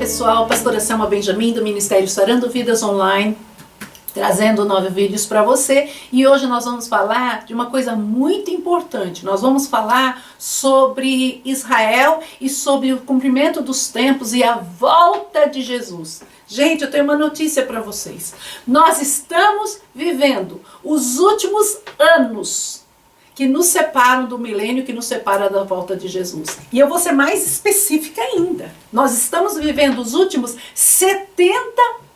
pessoal, pastora Selma Benjamin do Ministério Sarando Vidas Online, trazendo 9 vídeos para você. E hoje nós vamos falar de uma coisa muito importante. Nós vamos falar sobre Israel e sobre o cumprimento dos tempos e a volta de Jesus. Gente, eu tenho uma notícia para vocês. Nós estamos vivendo os últimos anos que nos separam do milênio, que nos separa da volta de Jesus. E eu vou ser mais específica ainda. Nós estamos vivendo os últimos 70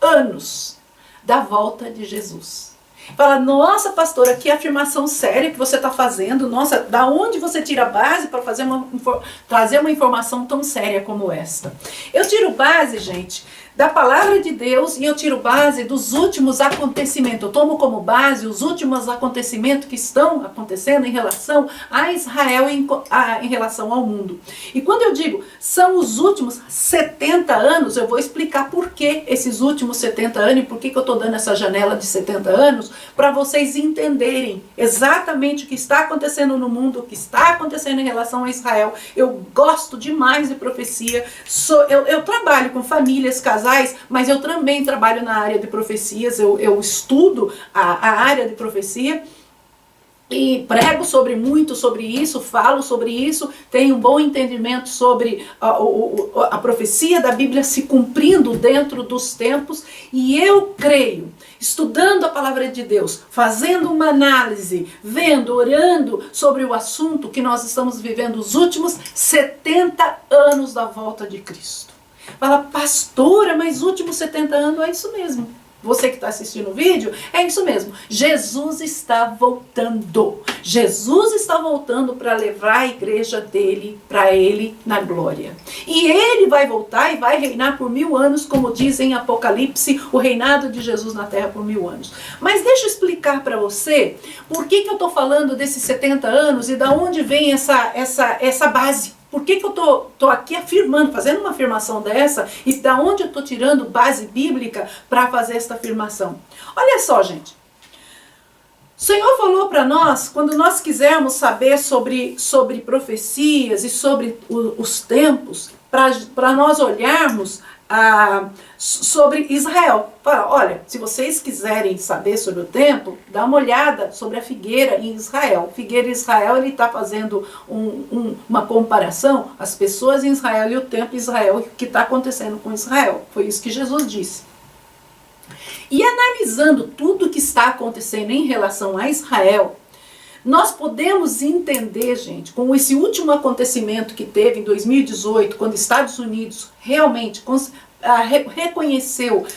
anos da volta de Jesus. Fala, nossa pastora, que afirmação séria que você está fazendo. Nossa, da onde você tira a base para trazer uma informação tão séria como esta? Eu tiro base, gente, da palavra de Deus, e eu tiro base dos últimos acontecimentos. Eu tomo como base os últimos acontecimentos que estão acontecendo em relação a Israel e em relação ao mundo. E quando eu digo são os últimos 70 anos, eu vou explicar por que esses últimos 70 anos e por que eu estou dando essa janela de 70 anos, para vocês entenderem exatamente o que está acontecendo no mundo, o que está acontecendo em relação a Israel. Eu gosto demais de profecia, eu trabalho com famílias, casais, mas eu também trabalho na área de profecias, eu estudo a área de profecia e prego muito sobre isso, falo sobre isso, tenho um bom entendimento sobre a profecia da Bíblia se cumprindo dentro dos tempos, e eu creio, estudando a palavra de Deus, fazendo uma análise, vendo, orando sobre o assunto, que nós estamos vivendo os últimos 70 anos da volta de Cristo. Fala, pastora, mas últimos 70 anos é isso mesmo. Você que está assistindo o vídeo, é isso mesmo. Jesus está voltando. Jesus está voltando para levar a igreja dele para ele na glória. E ele vai voltar e vai reinar por 1000 anos, como diz em Apocalipse, o reinado de Jesus na terra por 1000 anos. Mas deixa eu explicar para você por que eu estou falando desses 70 anos e da onde vem essa base. Por que eu tô aqui afirmando, fazendo uma afirmação dessa, e da onde eu estou tirando base bíblica para fazer essa afirmação? Olha só, gente. O Senhor falou para nós, quando nós quisermos saber sobre profecias e sobre os tempos, para nós olharmos sobre Israel. Fala, olha, se vocês quiserem saber sobre o tempo, dá uma olhada sobre a figueira em Israel. Figueira em Israel, ele está fazendo uma comparação, as pessoas em Israel e o tempo em Israel, o que está acontecendo com Israel. Foi isso que Jesus disse. E analisando tudo que está acontecendo em relação a Israel, nós podemos entender, gente, com esse último acontecimento que teve em 2018, quando Estados Unidos realmente reconheceu,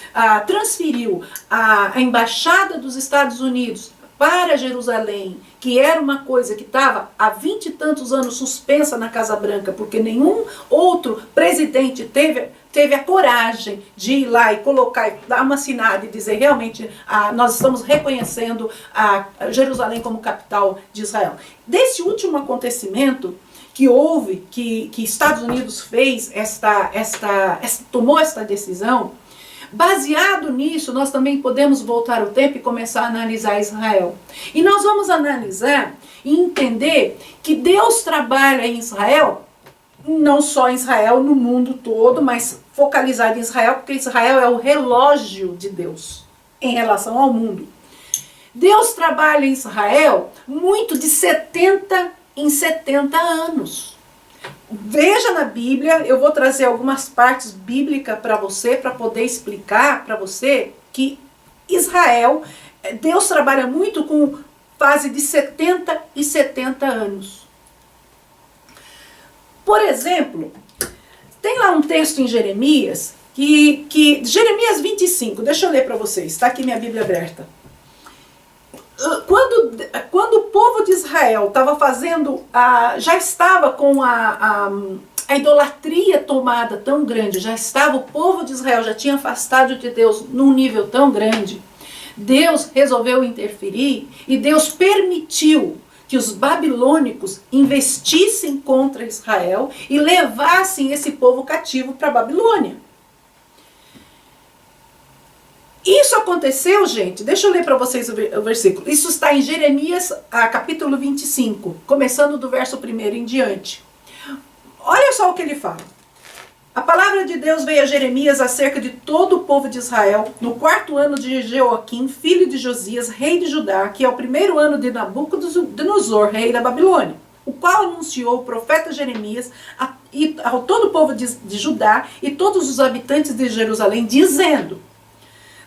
transferiu a embaixada dos Estados Unidos para Jerusalém, que era uma coisa que estava há 20 e tantos anos suspensa na Casa Branca, porque nenhum outro presidente teve a coragem de ir lá e colocar, dar uma assinada e dizer realmente nós estamos reconhecendo a Jerusalém como capital de Israel. Desse último acontecimento que houve, que Estados Unidos fez tomou esta decisão, baseado nisso, nós também podemos voltar o tempo e começar a analisar Israel. E nós vamos analisar e entender que Deus trabalha em Israel, não só em Israel, no mundo todo, mas focalizado em Israel, porque Israel é o relógio de Deus em relação ao mundo. Deus trabalha em Israel muito de 70 em 70 anos. Veja na Bíblia, eu vou trazer algumas partes bíblicas para você, para poder explicar para você que Israel, Deus trabalha muito com fase de 70 e 70 anos. Por exemplo, tem lá um texto em Jeremias, Jeremias 25, deixa eu ler para vocês, está aqui minha Bíblia aberta. Quando o povo de Israel estava fazendo, já estava com a idolatria tomada tão grande, o povo de Israel já tinha afastado de Deus num nível tão grande, Deus resolveu interferir e Deus permitiu que os babilônicos investissem contra Israel e levassem esse povo cativo para a Babilônia. Isso aconteceu, gente, deixa eu ler para vocês o versículo. Isso está em Jeremias, capítulo 25, começando do verso 1 em diante. Olha só o que ele fala. A palavra de Deus veio a Jeremias acerca de todo o povo de Israel, no 4º ano de Jeoaquim, filho de Josias, rei de Judá, que é o 1º ano de Nabucodonosor, rei da Babilônia, o qual anunciou o profeta Jeremias ao todo o povo de Judá e todos os habitantes de Jerusalém, dizendo: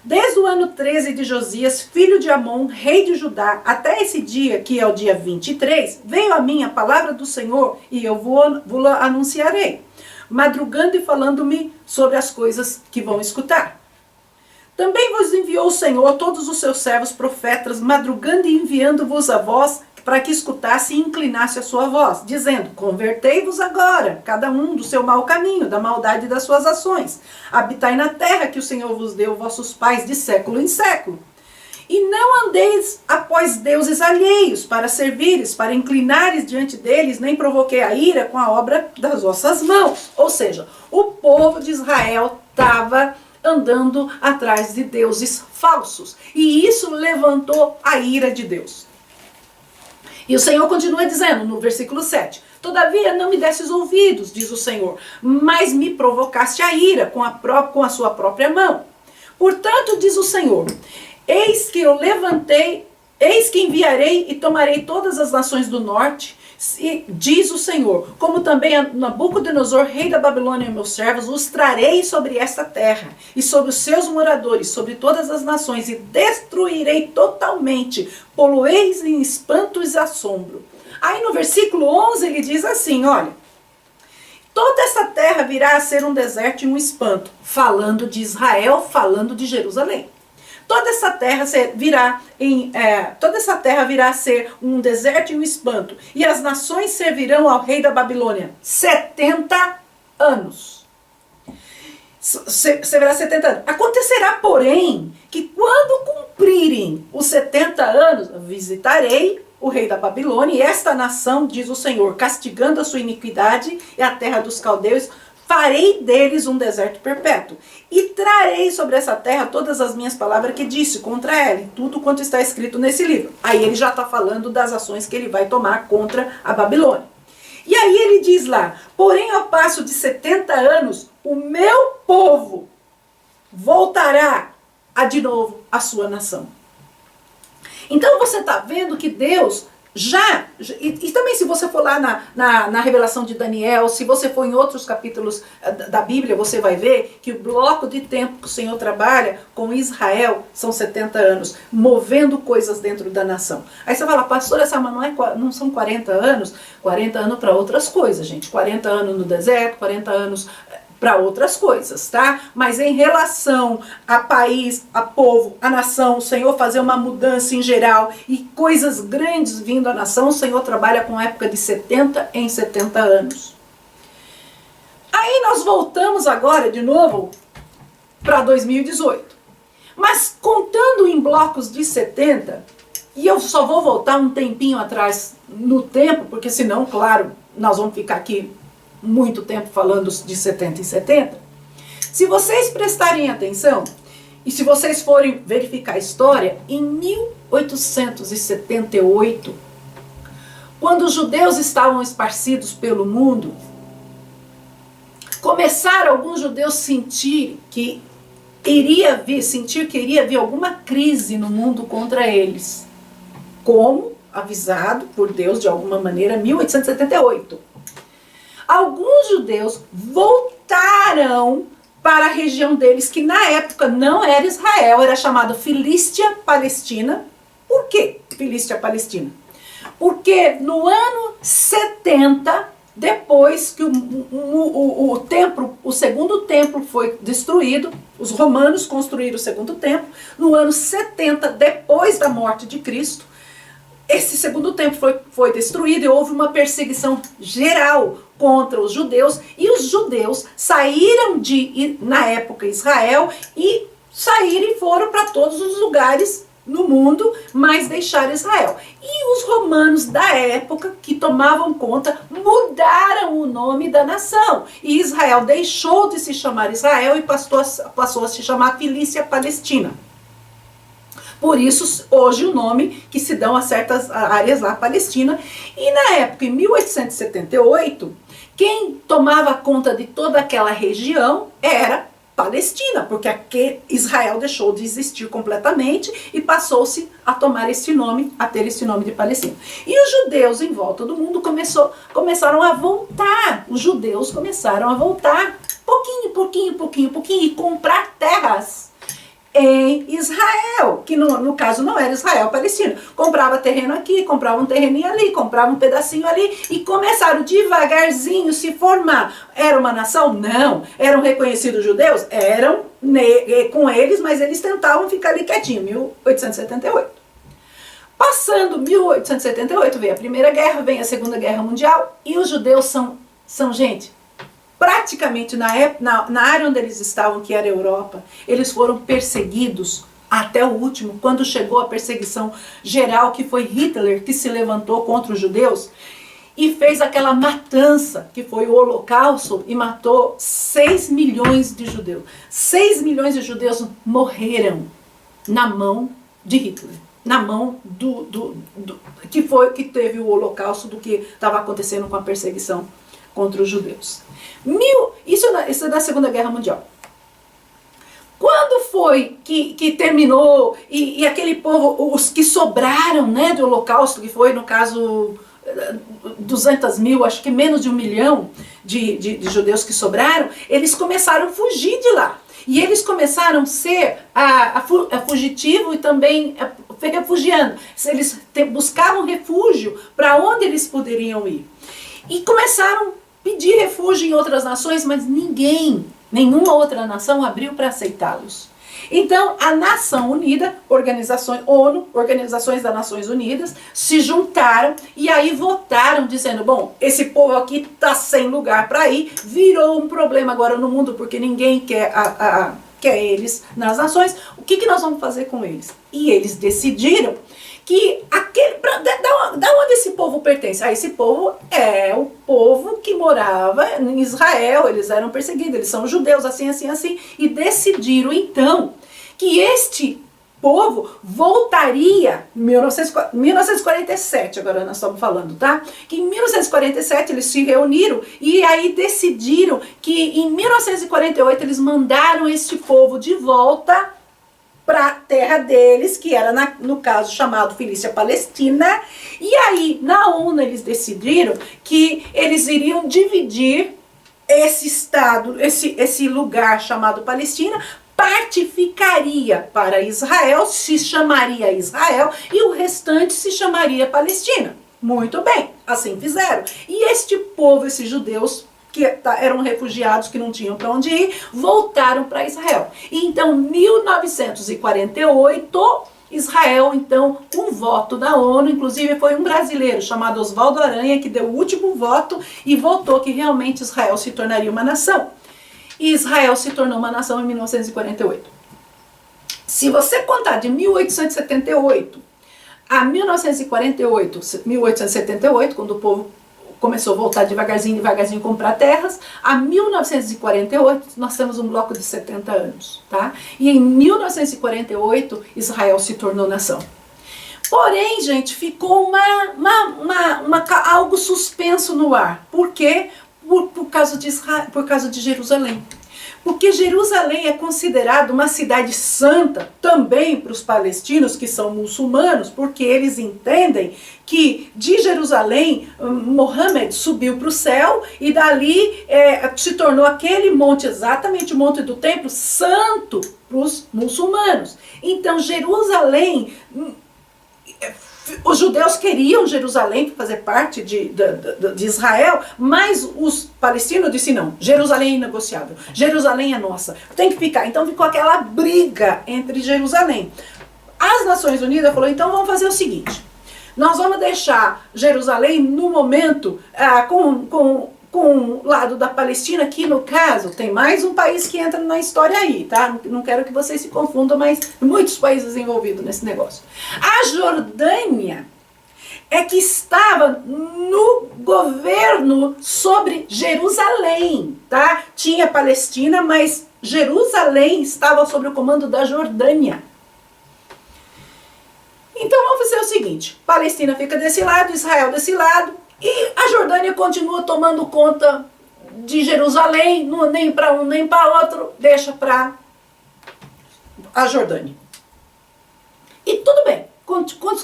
desde o ano 13 de Josias, filho de Amon, rei de Judá, até esse dia, que é o dia 23, veio a mim a palavra do Senhor, e eu vou anunciarei, madrugando e falando-me sobre as coisas que vão escutar. Também vos enviou o Senhor todos os seus servos profetas, madrugando e enviando-vos a voz, para que escutasse e inclinasse a sua voz, dizendo: convertei-vos agora, cada um do seu mau caminho, da maldade das suas ações. Habitai na terra que o Senhor vos deu, vossos pais, de século em século. E não andeis após deuses alheios, para servires, para inclinares diante deles, nem provoquei a ira com a obra das vossas mãos. Ou seja, o povo de Israel estava andando atrás de deuses falsos. E isso levantou a ira de Deus. E o Senhor continua dizendo no versículo 7, todavia não me desses ouvidos, diz o Senhor, mas me provocaste a ira com a sua própria mão. Portanto, diz o Senhor, eis que eu levantei, eis que enviarei e tomarei todas as nações do norte, e diz o Senhor, como também a Nabucodonosor, rei da Babilônia, e meus servos, os trarei sobre esta terra, e sobre os seus moradores, sobre todas as nações, e destruirei totalmente, polueis em espanto e assombro. Aí no versículo 11 ele diz assim, olha, toda essa terra virá a ser um deserto e um espanto, falando de Israel, falando de Jerusalém. Toda essa terra virá a ser um deserto e um espanto. E as nações servirão ao rei da Babilônia 70 anos. Servirá 70 anos. Acontecerá, porém, que quando cumprirem os 70 anos, visitarei o rei da Babilônia e esta nação, diz o Senhor, castigando a sua iniquidade e a terra dos caldeus, farei deles um deserto perpétuo, e trarei sobre essa terra todas as minhas palavras que disse contra ela, e tudo quanto está escrito nesse livro. Aí ele já está falando das ações que ele vai tomar contra a Babilônia. E aí ele diz lá, porém ao passo de 70 anos, o meu povo voltará de novo à sua nação. Então você está vendo que Deus e também se você for lá na revelação de Daniel, se você for em outros capítulos da Bíblia, você vai ver que o bloco de tempo que o Senhor trabalha com Israel são 70 anos, movendo coisas dentro da nação. Aí você fala, pastora, essa não são 40 anos? 40 anos para outras coisas, gente. 40 anos no deserto, 40 anos para outras coisas, tá? Mas em relação a país, a povo, a nação, o Senhor fazer uma mudança em geral e coisas grandes vindo à nação, o Senhor trabalha com a época de 70 em 70 anos. Aí nós voltamos agora de novo para 2018. Mas contando em blocos de 70, e eu só vou voltar um tempinho atrás no tempo, porque senão, claro, nós vamos ficar aqui muito tempo falando de 70 em 70, se vocês prestarem atenção, e se vocês forem verificar a história, em 1878, quando os judeus estavam esparcidos pelo mundo, começaram alguns judeus sentir que iria vir alguma crise no mundo contra eles, como avisado por Deus de alguma maneira em 1878. Alguns judeus voltaram para a região deles, que na época não era Israel, era chamada Filístia Palestina. Por que Filístia Palestina? Porque no ano 70, depois que o segundo templo foi destruído, os romanos construíram o segundo templo, no ano 70, depois da morte de Cristo, esse segundo templo foi destruído e houve uma perseguição geral contra os judeus, e os judeus saíram na época, Israel, e saíram e foram para todos os lugares no mundo, mas deixaram Israel. E os romanos da época, que tomavam conta, mudaram o nome da nação. E Israel deixou de se chamar Israel e passou a se chamar Filístia Palestina. Por isso, hoje o nome que se dão a certas áreas lá, Palestina. E na época, em 1878, Quem tomava conta de toda aquela região era Palestina, porque Israel deixou de existir completamente e passou-se a tomar esse nome, a ter esse nome de Palestina. E os judeus em volta do mundo começaram a voltar. Os judeus começaram a voltar, pouquinho, e comprar terras em Israel, que no caso não era Israel, Palestina. Comprava terreno aqui, comprava um terreninho ali, comprava um pedacinho ali e começaram devagarzinho se formar. Era uma nação? Não. Eram reconhecidos judeus? Eram com eles, mas eles tentavam ficar ali quietinho, 1878. Passando 1878, veio a Primeira Guerra, vem a Segunda Guerra Mundial e os judeus são gente, praticamente na área onde eles estavam, que era a Europa, eles foram perseguidos até o último, quando chegou a perseguição geral, que foi Hitler, que se levantou contra os judeus e fez aquela matança, que foi o Holocausto, e matou 6 milhões de judeus. 6 milhões de judeus morreram na mão de Hitler, na mão que teve o Holocausto, do que estava acontecendo com a perseguição contra os judeus. Isso é da Segunda Guerra Mundial. Quando foi que terminou e aquele povo, os que sobraram, né, do Holocausto, que foi no caso 200 mil, acho que menos de 1 milhão de judeus que sobraram, eles começaram a fugir de lá. E eles começaram a ser fugitivo e também refugiando. Eles buscavam refúgio para onde eles poderiam ir. E começaram a pedir refúgio em outras nações, mas nenhuma outra nação abriu para aceitá-los. Então, a Nação Unida, ONU, Organizações das Nações Unidas, se juntaram e aí votaram dizendo, bom, esse povo aqui está sem lugar para ir, virou um problema agora no mundo, porque ninguém quer eles nas nações, o que nós vamos fazer com eles? E eles decidiram que da onde esse povo pertence? Esse povo é o povo que morava em Israel, eles eram perseguidos, eles são judeus, assim, e decidiram então que este povo voltaria em 1947, agora nós estamos falando, tá? Que em 1947 eles se reuniram e aí decidiram que em 1948 eles mandaram este povo de volta para a terra deles, que era no caso chamado Filícia Palestina, e aí na ONU eles decidiram que eles iriam dividir esse estado, esse lugar chamado Palestina, parte ficaria para Israel, se chamaria Israel, e o restante se chamaria Palestina. Muito bem, assim fizeram. E este povo, esses judeus, que eram refugiados, que não tinham para onde ir, voltaram para Israel. E então, 1948, Israel, então, com voto da ONU, inclusive foi um brasileiro chamado Oswaldo Aranha, que deu o último voto e votou que realmente Israel se tornaria uma nação. E Israel se tornou uma nação em 1948. Se você contar de 1878 a 1878, quando o povo começou a voltar devagarzinho a comprar terras, a 1948 nós temos um bloco de 70 anos, tá? E em 1948 Israel se tornou nação. Porém, gente, ficou algo suspenso no ar. Por quê? Por causa de Jerusalém. Porque Jerusalém é considerada uma cidade santa também para os palestinos, que são muçulmanos, porque eles entendem que de Jerusalém, Mohammed subiu para o céu e dali se tornou aquele monte, exatamente o monte do templo, santo para os muçulmanos. Então Jerusalém, os judeus queriam Jerusalém para fazer parte de Israel, mas os palestinos disseram não, Jerusalém é inegociável, Jerusalém é nossa, tem que ficar. Então ficou aquela briga entre Jerusalém. As Nações Unidas falaram, então vamos fazer o seguinte, nós vamos deixar Jerusalém no momento com o lado da Palestina, que no caso tem mais um país que entra na história aí, tá? Não quero que vocês se confundam, mas muitos países envolvidos nesse negócio. A Jordânia é que estava no governo sobre Jerusalém, tá? Tinha Palestina, mas Jerusalém estava sob o comando da Jordânia. Então vamos fazer o seguinte, Palestina fica desse lado, Israel desse lado, E a Jordânia continua tomando conta de Jerusalém, nem para um nem para outro, deixa para a Jordânia. E tudo bem,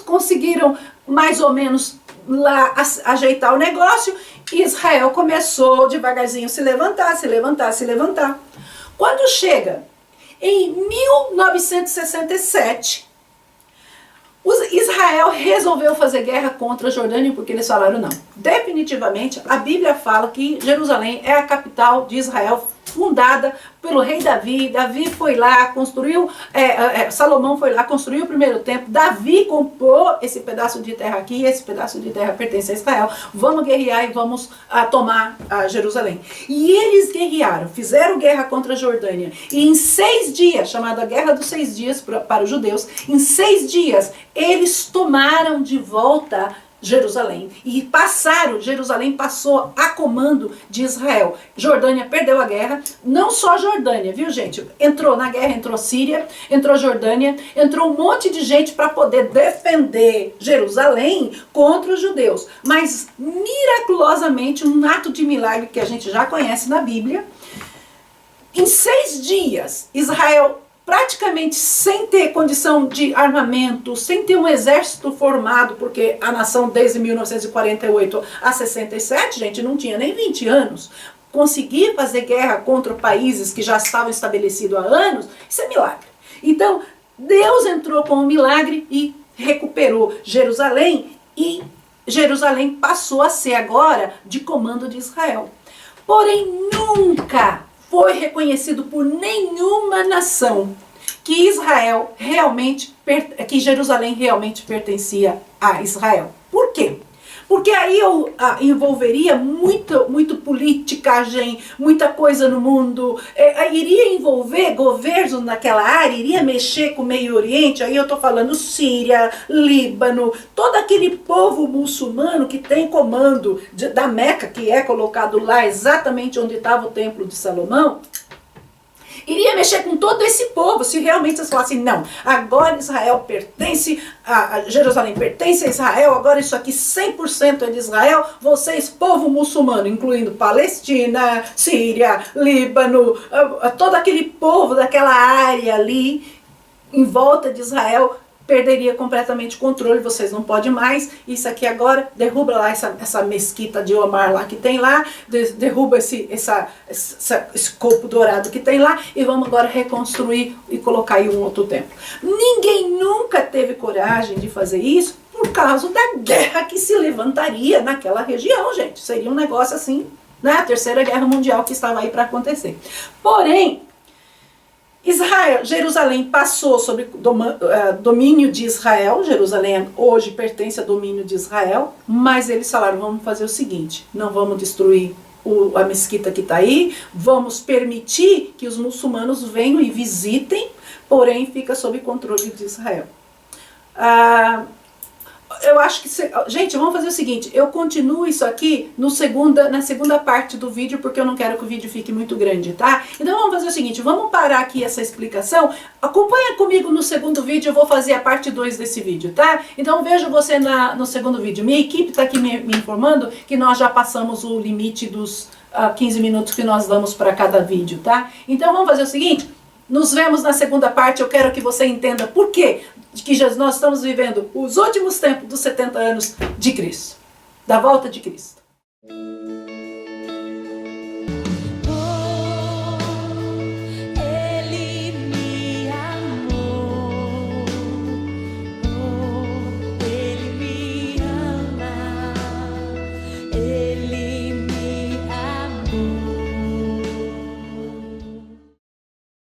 conseguiram mais ou menos lá ajeitar o negócio, e Israel começou devagarzinho se levantar, se levantar, se levantar. Quando chega em 1967, Israel resolveu fazer guerra contra a Jordânia, porque eles falaram não. Definitivamente, a Bíblia fala que Jerusalém é a capital de Israel, fundada pelo rei Davi. Davi foi lá, construiu, Salomão foi lá, construiu o primeiro templo. Davi comprou esse pedaço de terra aqui, esse pedaço de terra pertence a Israel. Vamos guerrear e vamos tomar Jerusalém. E eles guerrearam, fizeram guerra contra a Jordânia. E em 6 dias, chamada Guerra dos 6 Dias para os judeus, em 6 dias eles tomaram de volta Jerusalém. E Jerusalém passou a comando de Israel. Jordânia perdeu a guerra, não só Jordânia, viu gente? Entrou na guerra, entrou Síria, entrou Jordânia, entrou um monte de gente para poder defender Jerusalém contra os judeus. Mas miraculosamente, um ato de milagre que a gente já conhece na Bíblia, em 6 dias, Israel, praticamente sem ter condição de armamento, sem ter um exército formado, porque a nação desde 1948 a 67, gente, não tinha nem 20 anos, conseguir fazer guerra contra países que já estavam estabelecidos há anos, isso é milagre. Então, Deus entrou com um milagre e recuperou Jerusalém, e Jerusalém passou a ser agora de comando de Israel. Porém, nunca foi reconhecido por nenhuma nação que Jerusalém realmente pertencia a Israel. Por quê? Porque aí eu envolveria muito politicagem, muita coisa no mundo, iria envolver governos naquela área, iria mexer com o Meio Oriente, aí eu estou falando Síria, Líbano, todo aquele povo muçulmano que tem comando da Meca, que é colocado lá exatamente onde estava o Templo de Salomão, iria mexer com todo esse povo, se realmente eles falassem, não, agora Israel pertence, Jerusalém pertence a Israel, agora isso aqui 100% é de Israel, vocês, povo muçulmano, incluindo Palestina, Síria, Líbano, todo aquele povo daquela área ali, em volta de Israel, perderia completamente o controle, vocês não podem mais, isso aqui agora, derruba lá essa mesquita de Omar lá que tem lá, derruba esse copo dourado que tem lá, e vamos agora reconstruir e colocar aí um outro templo. Ninguém nunca teve coragem de fazer isso, por causa da guerra que se levantaria naquela região, gente, seria um negócio assim, né, a Terceira Guerra Mundial que estava aí para acontecer. Porém, Jerusalém passou sob domínio de Israel, Jerusalém hoje pertence a domínio de Israel, mas eles falaram, vamos fazer o seguinte, não vamos destruir a mesquita que está aí, vamos permitir que os muçulmanos venham e visitem, porém fica sob controle de Israel. Eu acho que... Gente, vamos fazer o seguinte, eu continuo isso aqui na segunda parte do vídeo, porque eu não quero que o vídeo fique muito grande, tá? Então vamos fazer o seguinte, vamos parar aqui essa explicação, acompanha comigo no segundo vídeo, eu vou fazer a parte 2 desse vídeo, tá? Então vejo você no segundo vídeo. Minha equipe está aqui me informando que nós já passamos o limite dos 15 minutos que nós damos para cada vídeo, tá? Então vamos fazer o seguinte, nos vemos na segunda parte, eu quero que você entenda por quê que nós estamos vivendo os últimos tempos dos 70 anos de Cristo, da volta de Cristo.